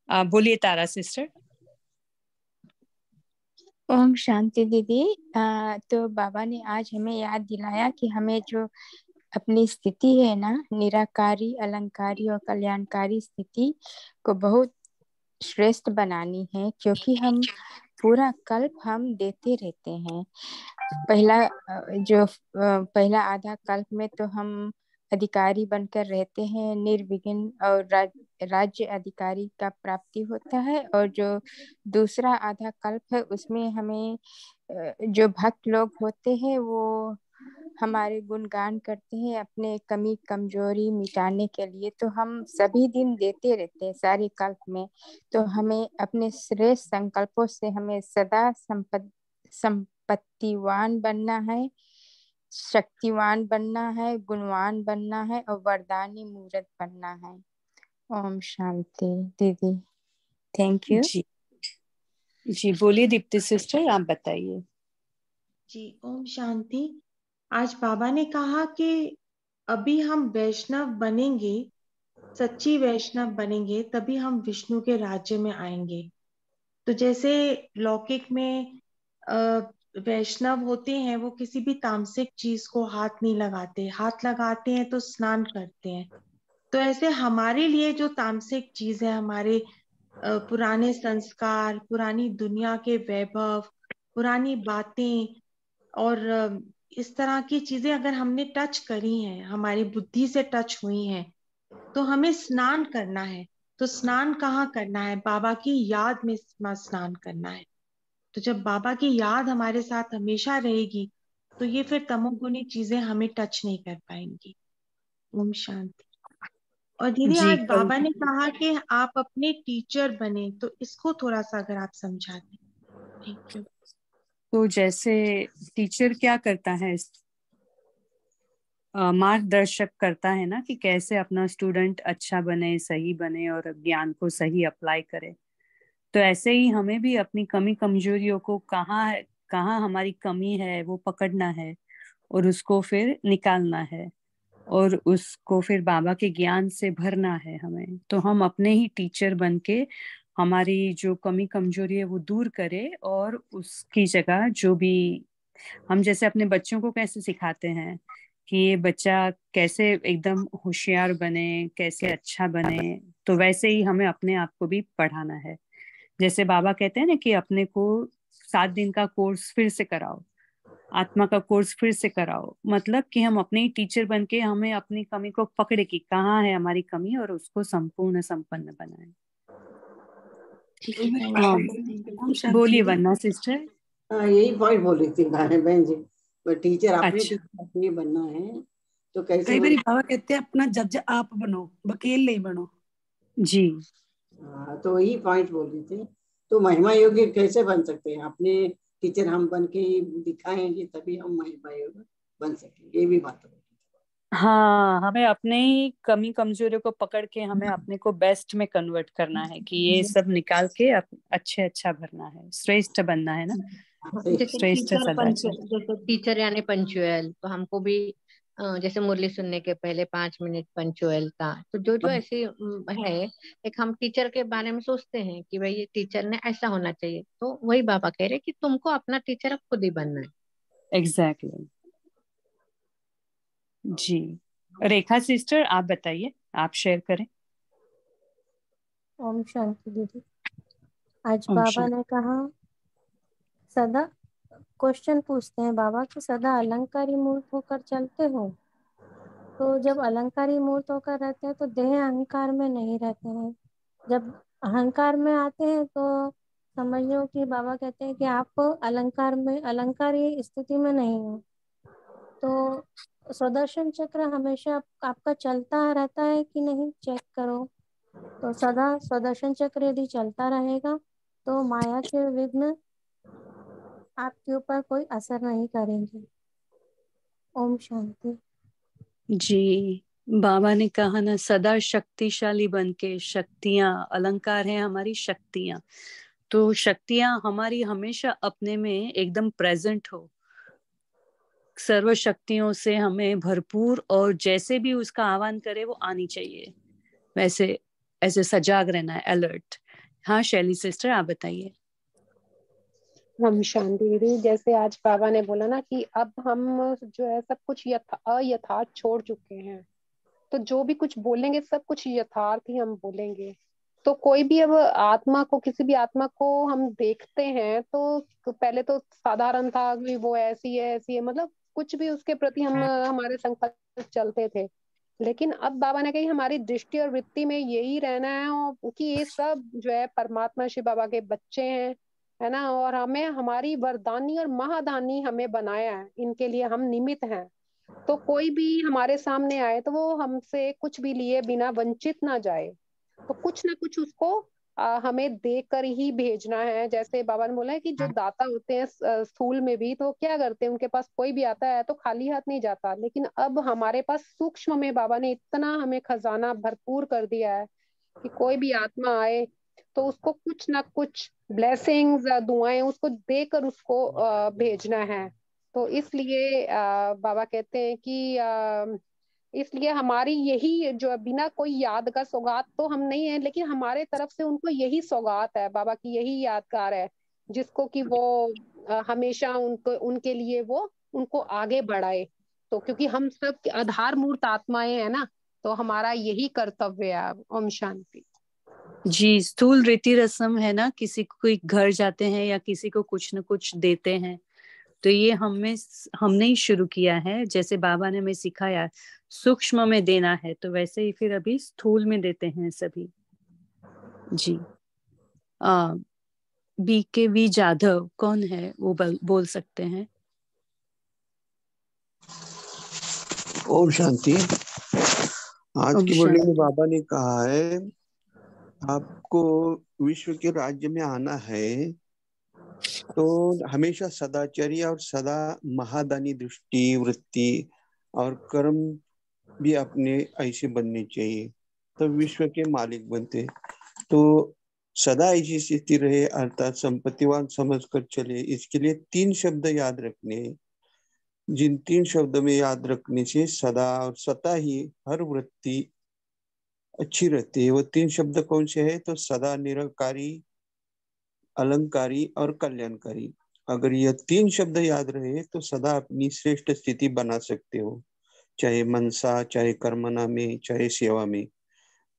[SPEAKER 3] आप बोलिए तारा सिस्टर।
[SPEAKER 6] ओम शांति दीदी। तो बाबा ने आज हमें याद दिलाया कि हमें जो अपनी स्थिति है ना, निराकारी अलंकारी और कल्याणकारी स्थिति को बहुत श्रेष्ठ बनानी है, क्योंकि हम पूरा कल्प हम देते रहते हैं। पहला आधा कल्प में तो हम अधिकारी बनकर रहते हैं, निर्विघ्न और राज्य अधिकारी का प्राप्ति होता है। और जो दूसरा आधा कल्प है उसमें हमें जो भक्त लोग होते हैं वो हमारे गुणगान करते हैं अपने कमी कमजोरी मिटाने के लिए। तो हम सभी दिन देते रहते हैं सारे कल्प में। तो हमें अपने श्रेष्ठ संकल्पों से हमें सदा संपत्तिवान बनना है, शक्तिवान बनना है, गुणवान बनना है और वरदानी मूर्त बनना है। ओम शांति दीदी। Thank you.
[SPEAKER 3] जी जी, बोलिए दीप्ति सिस्टर, आप बताइए।
[SPEAKER 7] जी ओम शांति। आज बाबा ने कहा कि अभी हम वैष्णव बनेंगे, सच्ची वैष्णव बनेंगे, तभी हम विष्णु के राज्य में आएंगे। तो जैसे लौकिक में वैष्णव होते हैं वो किसी भी तामसिक चीज को हाथ नहीं लगाते, हाथ लगाते हैं तो स्नान करते हैं। तो ऐसे हमारे लिए जो तामसिक चीज है, हमारे पुराने संस्कार, पुरानी दुनिया के वैभव, पुरानी बातें और इस तरह की चीजें अगर हमने टच करी हैं, हमारी बुद्धि से टच हुई हैं, तो हमें स्नान करना है। तो स्नान कहाँ करना है? बाबा की याद में स्नान करना है। तो जब बाबा की याद हमारे साथ हमेशा रहेगी तो ये फिर तमोगुनी चीजें हमें टच नहीं कर पाएंगी। ओम शांति। और दीदी
[SPEAKER 3] जी
[SPEAKER 7] आज बाबा ने कहा कि आप अपने टीचर बने, तो इसको थोड़ा सा अगर आप समझा दें। Thank you.
[SPEAKER 3] तो जैसे टीचर क्या करता है, मार्गदर्शक करता है ना कि कैसे अपना स्टूडेंट अच्छा बने, सही बने और ज्ञान को सही अप्लाई करे। तो ऐसे ही हमें भी अपनी कमी कमजोरियों को कहाँ हमारी कमी है वो पकड़ना है और उसको फिर निकालना है और उसको फिर बाबा के ज्ञान से भरना है हमें। तो हम अपने ही टीचर बन के हमारी जो कमी कमजोरी है वो दूर करे और उसकी जगह जो भी हम जैसे अपने बच्चों को कैसे सिखाते हैं कि ये बच्चा कैसे एकदम होशियार बने, कैसे अच्छा बने, तो वैसे ही हमें अपने आप को भी पढ़ाना है। जैसे बाबा कहते हैं ना कि अपने को 7 दिन का कोर्स फिर से कराओ, आत्मा का कोर्स फिर से कराओ। मतलब कि हम अपने ही टीचर बन के हमें अपनी कमी को पकड़े कि कहाँ है हमारी कमी और उसको संपूर्ण संपन्न बनाए।
[SPEAKER 7] ठीक है।
[SPEAKER 3] बोलिए वन्ना सिस्टर।
[SPEAKER 8] हाँ, यही पॉइंट बोल रही थी बहन जी। पर टीचर अपने
[SPEAKER 3] अच्छा।
[SPEAKER 8] टीचर अपने बनना है तो कैसे
[SPEAKER 9] कई बार बाबा कहते हैं अपना जज आप बनो, वकील नहीं बनो।
[SPEAKER 3] जी
[SPEAKER 8] हाँ, तो वही पॉइंट बोल रही थी। तो महिमा योगी कैसे बन सकते हैं? अपने टीचर हम बन के दिखाएंगे तभी हम महिमा योगी बन सकेंगे। ये भी बात है।
[SPEAKER 3] हाँ, हमें अपने ही कमी कमजोरियों को पकड़ के हमें अपने को बेस्ट में कन्वर्ट करना है कि ये सब निकाल के अच्छा भरना है, श्रेष्ठ बनना है ना।
[SPEAKER 5] जैसे
[SPEAKER 3] श्रेष्ठ
[SPEAKER 5] टीचर
[SPEAKER 3] सदाचार।
[SPEAKER 5] जैसे टीचर यानी पंचुअल, तो हमको भी जैसे मुरली सुनने के पहले 5 मिनट पंचुअलता, तो जो जो ऐसी है, एक हम टीचर के बारे में सोचते हैं कि भाई ये टीचर ने ऐसा होना चाहिए, तो वही बाबा कह रहे कि तुमको अपना टीचर अब खुद ही बनना है।
[SPEAKER 3] एग्जैक्टली। जी, रेखा सिस्टर आप बताइए, आप शेयर करें।
[SPEAKER 10] ओम शांति दीदी। आज
[SPEAKER 3] ओम
[SPEAKER 10] बाबा
[SPEAKER 3] शांति।
[SPEAKER 10] ने कहा, सदा क्वेश्चन पूछते हैं बाबा कि सदा अलंकारी मूर्त होकर चलते हो? तो जब अलंकारी मूर्त होकर रहते हैं तो देह अहंकार में नहीं रहते हैं। जब अहंकार में आते हैं तो समझो कि बाबा कहते हैं कि आप अलंकारी स्थिति में नहीं हो। तो सुदर्शन चक्र हमेशा आपका चलता रहता है कि नहीं, चेक करो। तो सदा सुदर्शन चक्र यदि चलता रहेगा तो माया के विघ्न आपके ऊपर कोई असर नहीं करेंगे। ओम शांति।
[SPEAKER 3] जी, बाबा ने कहा ना, सदा शक्तिशाली बन के, शक्तियां अलंकार है हमारी शक्तियां, तो शक्तियां हमारी हमेशा अपने में एकदम प्रेजेंट हो, सर्व शक्तियों से हमें भरपूर, और जैसे भी उसका आह्वान करे वो आनी चाहिए, वैसे ऐसे सजाग रहना है, अलर्ट। हाँ शैली सिस्टर आप बताइए।
[SPEAKER 11] हम शांति दीदी, जैसे आज बाबा ने बोला ना कि अब हम जो है सब कुछ अयथार्थ छोड़ चुके हैं, तो जो भी कुछ बोलेंगे सब कुछ यथार्थ ही हम बोलेंगे। तो कोई भी अब आत्मा को, किसी भी आत्मा को हम देखते हैं तो पहले तो साधारण था कि वो ऐसी है, मतलब कुछ भी उसके प्रति हम हमारे संकल्प चलते थे। लेकिन अब बाबा ने कही हमारी दृष्टि और वृत्ति में यही रहना है, और कि ये सब जो है परमात्मा शिव बाबा के बच्चे हैं, है ना, और हमें हमारी वरदानी और महादानी हमें बनाया है, इनके लिए हम निमित्त हैं। तो कोई भी हमारे सामने आए तो वो हमसे कुछ भी लिए बिना वंचित ना जाए, तो कुछ ना कुछ उसको हमें देकर ही भेजना है। जैसे बाबा ने बोला है कि जो दाता होते हैं स्थूल में भी, तो क्या करते हैं, उनके पास कोई भी आता है तो खाली हाथ नहीं जाता, लेकिन अब हमारे पास सूक्ष्म में बाबा ने इतना हमें खजाना भरपूर कर दिया है कि कोई भी आत्मा आए तो उसको कुछ ना कुछ ब्लेसिंग्स, दुआएं उसको देकर उसको भेजना है। तो इसलिए बाबा कहते हैं कि इसलिए हमारी यही जो है, बिना कोई याद का सौगात तो हम नहीं है, लेकिन हमारे तरफ से उनको यही सौगात है, बाबा की यही यादगार है, जिसको कि वो हमेशा उनको, उनके लिए वो उनको आगे बढ़ाए। तो क्योंकि हम सब आधार मूर्त आत्माएं हैं ना, तो हमारा यही कर्तव्य है। ओम शांति।
[SPEAKER 3] जी, स्थूल रीति रस्म है ना, किसी को कोई घर जाते हैं या किसी को कुछ न कुछ देते हैं, तो ये हमने ही शुरू किया है। जैसे बाबा ने हमें सिखाया सूक्ष्म में देना है, तो वैसे ही फिर अभी स्थूल में देते हैं सभी। जी, BKV जाधव कौन है, वो बोल सकते हैं।
[SPEAKER 12] ओम शांति। आज की मुरली में बाबा ने कहा है आपको विश्व के राज्य में आना है तो हमेशा सदाचारी और सदा महादानी दृष्टि, वृत्ति और कर्म भी अपने ऐसे बनने चाहिए, तो विश्व के मालिक बनते। तो सदा ऐसी स्थिति रहे, अर्थात संपत्तिवान समझकर चले, इसके लिए 3 शब्द याद रखने, जिन 3 शब्दों में याद रखने से सदा और सता ही हर वृत्ति अच्छी रहती है। वो 3 शब्द कौन से है? तो सदा, निरंकारी, अलंकारी और कल्याणकारी। अगर ये 3 शब्द याद रहे तो सदा अपनी श्रेष्ठ स्थिति बना सकते हो, चाहे मनसा, चाहे कर्मना में, चाहे सेवा में,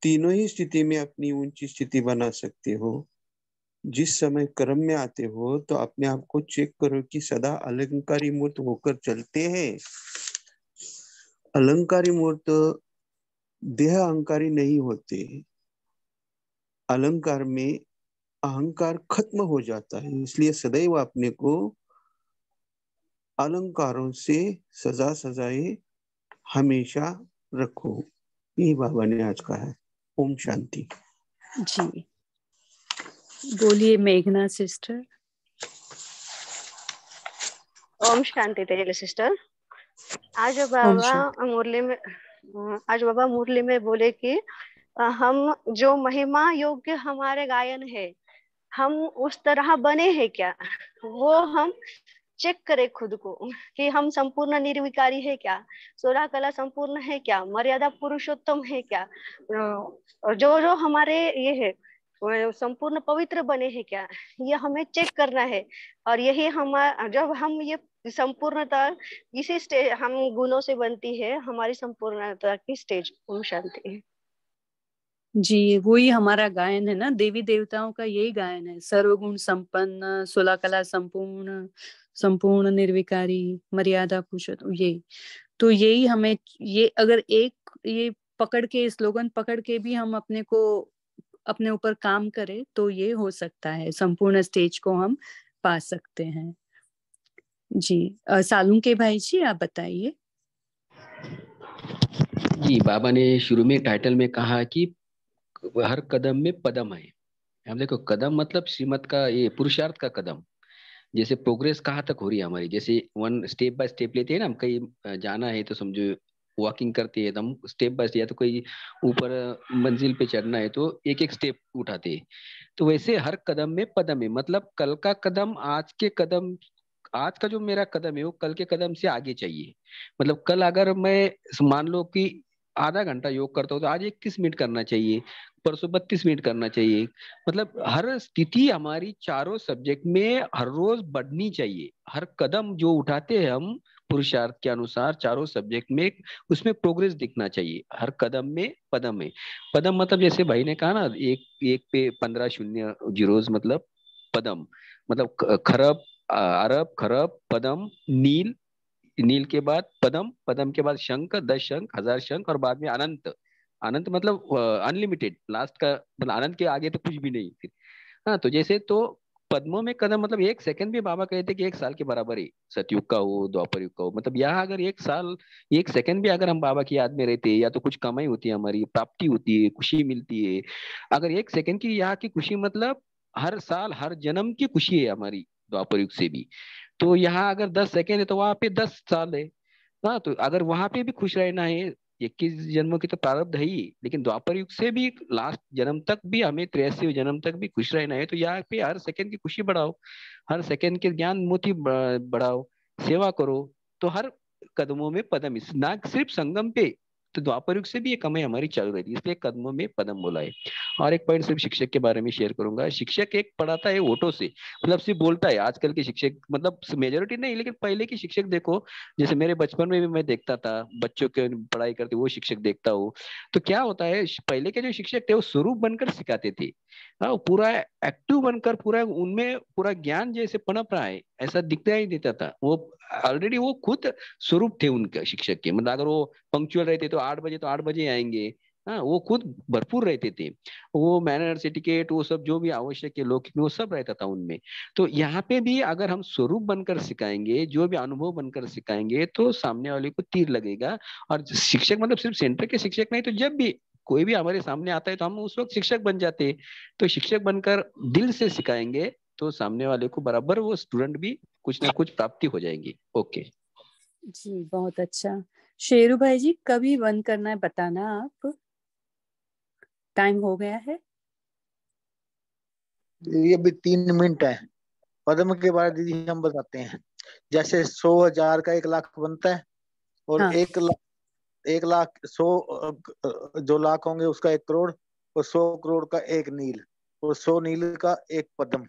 [SPEAKER 12] तीनों ही स्थिति में अपनी ऊंची स्थिति बना सकते हो। जिस समय कर्म में आते हो तो अपने आप को चेक करो कि सदा अलंकारी मूर्त होकर चलते हैं। अलंकारी मूर्त देह अहंकारी नहीं होते। अलंकार में अहंकार खत्म हो जाता है, इसलिए सदैव अपने को अलंकारों से सजा सजाए हमेशा रखो। यही बाबा ने आज कहा है। ओम शांति।
[SPEAKER 3] जी, बोलिए मेघना सिस्टर।
[SPEAKER 13] ओम शांति तेजल सिस्टर। आज बाबा मुरली में बोले कि हम जो महिमा योग्य हमारे गायन है, हम उस तरह बने हैं क्या? वो हम चेक करें खुद को कि हम संपूर्ण निर्विकारी है क्या, 16 कला संपूर्ण है क्या, मर्यादा पुरुषोत्तम है क्या, और जो जो हमारे ये है वो संपूर्ण पवित्र बने हैं क्या, ये हमें चेक करना है। और यही हम जब हम ये संपूर्णता इसी स्टेज हम गुणों से बनती है हमारी संपूर्णता की स्टेज। ओम शांति।
[SPEAKER 3] जी, वही हमारा गायन है ना, देवी देवताओं का यही गायन है, सर्वगुण संपन्न, 16 कला संपूर्ण, संपूर्ण निर्विकारी, मर्यादा पुरुषोत्तम। ये तो यही हमें, ये अगर एक ये पकड़ के, स्लोगन पकड़ के भी हम अपने को अपने ऊपर काम करें तो ये हो सकता है, संपूर्ण स्टेज को हम पा सकते हैं। जी सालून के भाई जी आप बताइए।
[SPEAKER 14] जी, बाबा ने शुरू में टाइटल में कहा कि हर कदम में पदम है। हम देखो, कदम मतलब श्रीमत का ये पुरुषार्थ का कदम। जैसे प्रोग्रेस कहाँ तक हो रही है हमारी, जैसे वन स्टेप बाय स्टेप लेते हैं ना हम, कहीं जाना है तो समझो वॉकिंग करते हैं एकदम स्टेप बाय स्टेप, या तो कोई ऊपर मंजिल पे चढ़ना है तो एक एक स्टेप उठाते हैं। तो वैसे हर कदम में पदम है, मतलब कल का कदम आज के कदम, आज का जो मेरा कदम है वो कल के कदम से आगे चाहिए। मतलब कल अगर मैं मान लो कि आधा घंटा योग करता हूँ तो आज 21 मिनट करना चाहिए, परसों 32 मिनट करना चाहिए। मतलब हर स्थिति हमारी चारों सब्जेक्ट में हर रोज बढ़नी चाहिए। हर कदम जो उठाते हैं हम पुरुषार्थ के अनुसार चारों सब्जेक्ट में, उसमें प्रोग्रेस दिखना चाहिए। हर कदम में पदम है। पदम मतलब जैसे भाई ने कहा ना, एक एक पे 15 शून्य जीरोस, मतलब पदम मतलब खरब, अरब, खरब, पदम, नील, नील के बाद पदम, पदम के बाद शंख, 10 शंख, 1000 शंख, और बाद में अनंत। अनंत मतलब अनलिमिटेड, लास्ट का मतलब अनंत के आगे तो कुछ भी नहीं फिर। हाँ, तो जैसे तो पद्मों में कदम मतलब एक सेकंड भी बाबा कहते कि एक साल के बराबर है, सतयुग का हो द्वापर युग का हो। मतलब यहाँ अगर एक साल, एक सेकंड भी अगर हम बाबा की याद में रहते हैं, या तो कुछ कमाई होती है, हमारी प्राप्ति होती है, खुशी मिलती है। अगर एक सेकंड की यहाँ की खुशी, मतलब हर साल हर जन्म की खुशी है हमारी द्वापर युग से भी। तो यहाँ अगर 10 सेकंड है तो वहां पे 10 साल है। हाँ, तो अगर वहां पे भी खुश रहना है, 21 जन्मों की तो प्रारब्ध है ही, लेकिन द्वापर युग से भी लास्ट जन्म तक भी हमें 83 जन्म तक भी खुश रहना है। तो यहाँ पे हर सेकंड की खुशी बढ़ाओ, हर सेकंड के ज्ञान मोती बढ़ाओ, सेवा करो। तो हर कदमों में पदम, ना सिर्फ संगम पे, तो द्वापर युग से भी ये कमाई हमारी चालू रहती है, इसलिए कदमों में पदम बोला है। और एक पॉइंट सिर्फ शिक्षक के बारे में शेयर करूंगा। शिक्षक एक पढ़ाता है ओटो से, मतलब सिर्फ बोलता है। आजकल के शिक्षक मतलब मेजोरिटी नहीं, लेकिन पहले की शिक्षक देखो, जैसे मेरे बचपन में भी मैं देखता था बच्चों के पढ़ाई करते वो शिक्षक देखता हूँ। तो क्या होता है, पहले के जो शिक्षक थे वो स्वरूप बनकर सिखाते थे। हाँ, वो पूरा एक्टिव बनकर, पूरा उनमें पूरा ज्ञान जैसे पनप रहा है ऐसा दिखता ही देता था। वो ऑलरेडी वो खुद स्वरूप थे उनके शिक्षक के। मतलब अगर वो पंक्चुअल रहते तो 8 बजे तो 8 बजे आएंगे। हाँ, वो खुद भरपूर रहते थे। वो मैनर्स, एटिकेट, वो सब जो भी आवश्यक है लौकिक में, वो सब रहता था उनमें। तो यहाँ पे भी अगर हम स्वरूप बनकर सिखाएंगे, जो भी अनुभव बनकर सिखाएंगे, तो सामने वाले को तीर लगेगा। और शिक्षक मतलब सिर्फ सेंटर के शिक्षक नहीं, तो जब भी कोई भी हमारे सामने आता है तो हम उस वक्त शिक्षक बन जाते हैं। तो शिक्षक बनकर दिल से सिखाएंगे तो सामने वाले को बराबर वो स्टूडेंट भी कुछ ना कुछ प्राप्ति हो जाएगी। ओके
[SPEAKER 3] जी, बहुत अच्छा। शेरू भाई जी कभी बंद करना है बताना, आप टाइम हो गया है।
[SPEAKER 2] ये भी 3 मिनट है। पद्म के बारे दीदी हम बताते हैं। जैसे 100,000 का 1 लाख बनता है, और
[SPEAKER 3] हाँ।
[SPEAKER 2] 1 लाख 100 जो लाख होंगे उसका 1 करोड़, और 100 करोड़ का 1 नील, और 100 नील का 1 पद्म।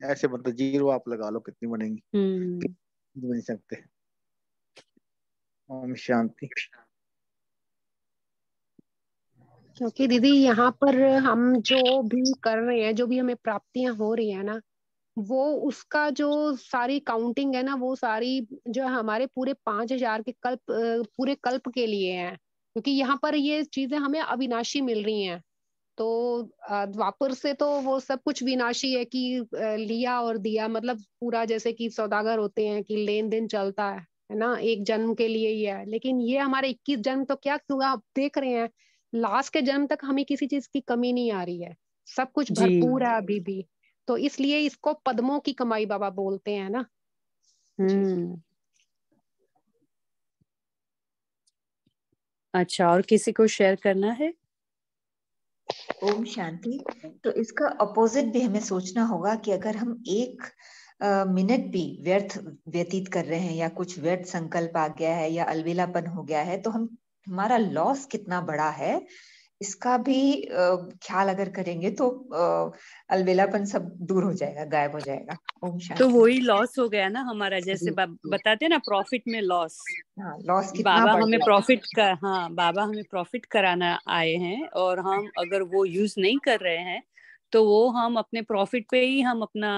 [SPEAKER 2] ऐसे बनता, जीरो आप लगा लो कितनी बनेंगी, बन सकते। ओम शांति।
[SPEAKER 11] क्योंकि दीदी यहाँ पर हम जो भी कर रहे हैं, जो भी हमें प्राप्तियां हो रही है ना, वो उसका जो सारी काउंटिंग है ना, वो सारी जो हमारे पूरे 5,000 के कल्प, पूरे कल्प के लिए है। क्योंकि यहाँ पर ये चीजें हमें अविनाशी मिल रही हैं। तो द्वापर से तो वो सब कुछ विनाशी है कि लिया और दिया, मतलब पूरा जैसे कि सौदागर होते हैं कि लेन देन चलता है ना, एक जन्म के लिए ही है। लेकिन ये हमारे 21 जन्म तो क्या, क्यों आप देख रहे हैं लास्ट के जन्म तक हमें किसी चीज की कमी नहीं आ रही है, सब कुछ भरपूर है अभी भी। तो इसलिए इसको पद्मों की कमाई बाबा बोलते हैं ना।
[SPEAKER 3] अच्छा, और किसी को शेयर करना है?
[SPEAKER 15] ओम शांति। तो इसका अपोजिट भी हमें सोचना होगा कि अगर हम एक मिनट भी व्यर्थ व्यतीत कर रहे हैं या कुछ व्यर्थ संकल्प आ गया है या अलबेलापन हो गया है, तो हमारा लॉस कितना बड़ा है इसका भी ख्याल अगर करेंगे तो अलबेलापन सब दूर हो जाएगा, गायब हो जाएगा। ओम शांति।
[SPEAKER 3] तो वही लॉस हो गया ना हमारा, जैसे बताते ना प्रॉफिट में लॉस।
[SPEAKER 15] हाँ, लॉस कितना
[SPEAKER 3] बाबा
[SPEAKER 15] बढ़
[SPEAKER 3] हमें
[SPEAKER 15] गया।
[SPEAKER 3] बाबा हमें प्रॉफिट कराना आए हैं, और हम अगर वो यूज नहीं कर रहे हैं तो वो हम अपने प्रॉफिट पे ही हम अपना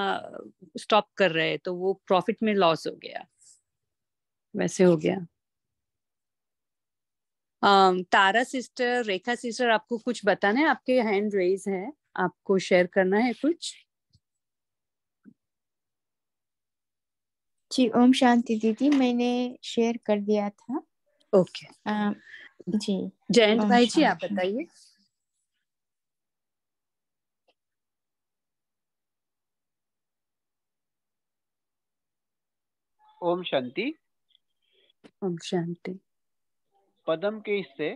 [SPEAKER 3] स्टॉप कर रहे हैं, तो वो प्रॉफिट में लॉस हो गया, वैसे हो गया। तारा सिस्टर, रेखा सिस्टर, आपको कुछ बताना है? आपके हैंड रेज है, आपको शेयर करना है कुछ?
[SPEAKER 6] जी ओम शांति दीदी, मैंने शेयर कर दिया था।
[SPEAKER 3] ओके
[SPEAKER 6] जी।
[SPEAKER 3] जयंत
[SPEAKER 6] ओम
[SPEAKER 3] भाई जी, आप
[SPEAKER 6] शांति।
[SPEAKER 3] बताइए।
[SPEAKER 16] ओम शांति।
[SPEAKER 3] ओम शांति।
[SPEAKER 16] पदम के हिस्से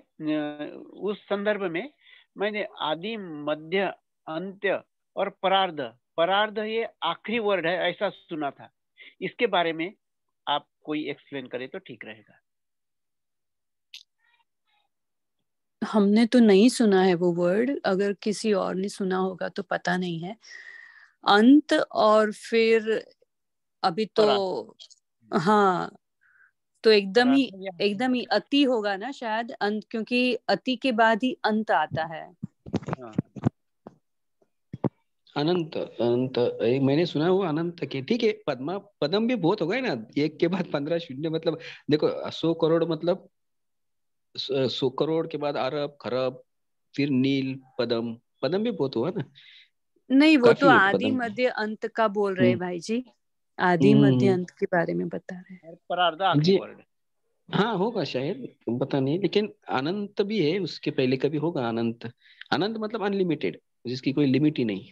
[SPEAKER 16] उस संदर्भ में मैंने आदि, मध्य, अंत्य और परार्ध ये आखिरी वर्ड है ऐसा सुना था। इसके बारे में आप कोई एक्सप्लेन करें तो ठीक रहेगा।
[SPEAKER 3] हमने तो नहीं सुना है वो वर्ड, अगर किसी और ने सुना होगा तो पता नहीं है। अंत और फिर अभी तो हाँ, तो एकदम ही अति होगा ना शायद अंत, क्योंकि अति के बाद ही अंत आता है।
[SPEAKER 14] अनंत अनंत मैंने सुना वो अनंत के, ठीक है। पदम भी बहुत हो गए ना, 1 के बाद 15 शून्य, मतलब देखो 100 करोड़, मतलब 100 करोड़ के बाद अरब, खरब, फिर नील, पदम भी बहुत हुआ ना।
[SPEAKER 3] नहीं, वो तो
[SPEAKER 14] काफी है
[SPEAKER 3] आदि
[SPEAKER 14] पदम।
[SPEAKER 3] मध्य अंत का बोल रहे भाई जी, आदि मध्य अंत के बारे में बता रहे हैं।
[SPEAKER 16] परार्ध आखिरी वर्ड।
[SPEAKER 14] हाँ होगा शायद, पता नहीं, लेकिन अनंत भी है, उसके पहले कभी होगा अनंत। अनंत मतलब अनलिमिटेड, जिसकी कोई लिमिट ही नहीं।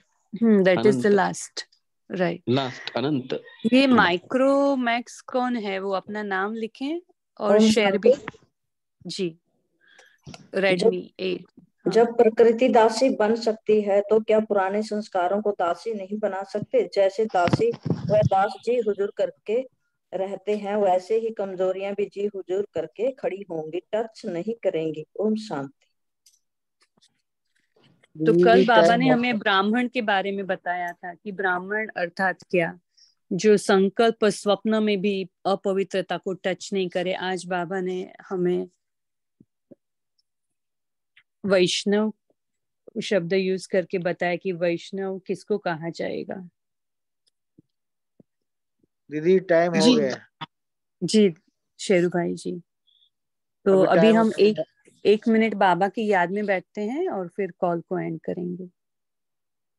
[SPEAKER 3] That is the last, right,
[SPEAKER 14] last अनंत।
[SPEAKER 3] ये माइक्रोमैक्स कौन है, वो अपना नाम लिखें और शेयर भी। जी, रेडमी 8।
[SPEAKER 17] जब प्रकृति दासी बन सकती है तो क्या पुराने संस्कारों को दासी नहीं बना सकते? जैसे दासी व दास जी हुजूर करके रहते हैं, वैसे ही कमजोरियां भी जी हुजूर करके खड़ी होंगी, टच नहीं करेंगी। ओम शांति।
[SPEAKER 3] तो कल बाबा ने हमें ब्राह्मण के बारे में बताया था कि ब्राह्मण अर्थात क्या, जो संकल्प स्वप्न में भी अपवित्रता को टच नहीं करे। आज बाबा ने हमें वैष्णव शब्द यूज करके बताया कि वैष्णव किसको कहा जाएगा।
[SPEAKER 2] दीदी टाइम हो गया।
[SPEAKER 3] जी शेरू भाई जी, तो अभी हम एक मिनट बाबा की याद में बैठते हैं और फिर कॉल को एंड करेंगे।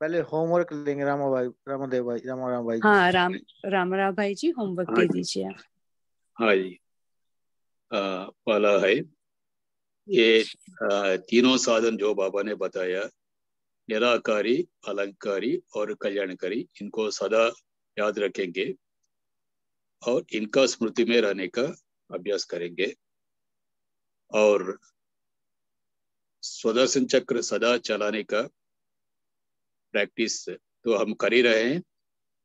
[SPEAKER 2] पहले होमवर्क लेंगे रामदेव भाई, राम भाई।
[SPEAKER 3] हाँ, राम भाई जी होमवर्क दे दीजिए आप।
[SPEAKER 1] हाँ जी, पहला है ये तीनों साधन जो बाबा ने बताया, निराकारी, अलंकारी और कल्याणकारी, इनको सदा याद रखेंगे और इनका स्मृति में रहने का अभ्यास करेंगे। और स्वदर्शन चक्र सदा चलाने का प्रैक्टिस तो हम कर ही रहे हैं,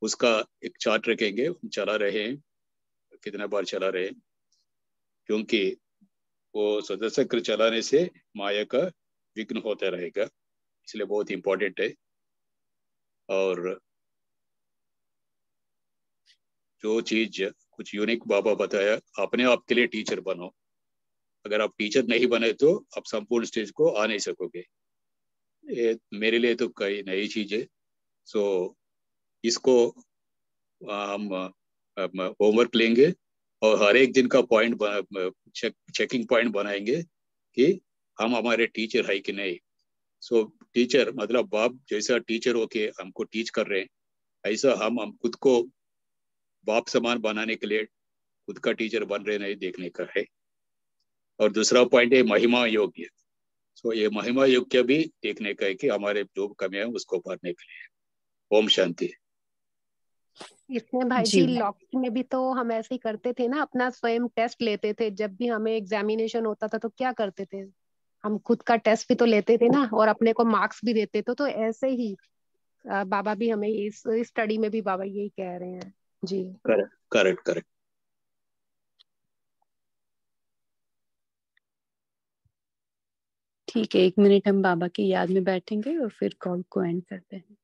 [SPEAKER 1] उसका एक चार्ट रखेंगे, हम चला रहे हैं, कितना बार चला रहे हैं, क्योंकि वो स्वदर्शन चक्र चलाने से माया का विघ्न होता रहेगा, इसलिए बहुत इंपॉर्टेंट है। और जो चीज कुछ यूनिक बाबा बताया, अपने आप के लिए टीचर बनो। अगर आप टीचर नहीं बने तो आप संपूर्ण स्टेज को आ नहीं सकोगे। ये मेरे लिए तो कई नई चीज है। सो इसको हम होमवर्क लेंगे और हर एक दिन का पॉइंट चेकिंग पॉइंट बनाएंगे कि हम हमारे टीचर है कि नहीं। सो टीचर मतलब बाप जैसा टीचर होके हमको टीच कर रहे हैं, ऐसा हम खुद को बाप समान बनाने के लिए खुद का टीचर बन रहे नहीं, देखने का है। और दूसरा पॉइंट है महिमा योग्य। सो ये महिमा योग्य भी देखने का है कि हमारे जो कमियां उसको भरने के लिए। ओम शांति।
[SPEAKER 11] इसमें भाई जी लॉकडाउन में भी तो हम ऐसे ही करते थे ना, अपना स्वयं टेस्ट लेते थे। जब भी हमें एग्जामिनेशन होता था तो क्या करते थे, हम खुद का टेस्ट भी तो लेते थे ना, और अपने को मार्क्स भी देते थे। तो ऐसे ही बाबा भी हमें इस स्टडी में भी बाबा यही कह रहे हैं। जी
[SPEAKER 1] करेक्ट करेक्ट करेक्ट।
[SPEAKER 3] ठीक है, 1 मिनट हम बाबा की याद में बैठेंगे और फिर कॉल को एंड करते हैं।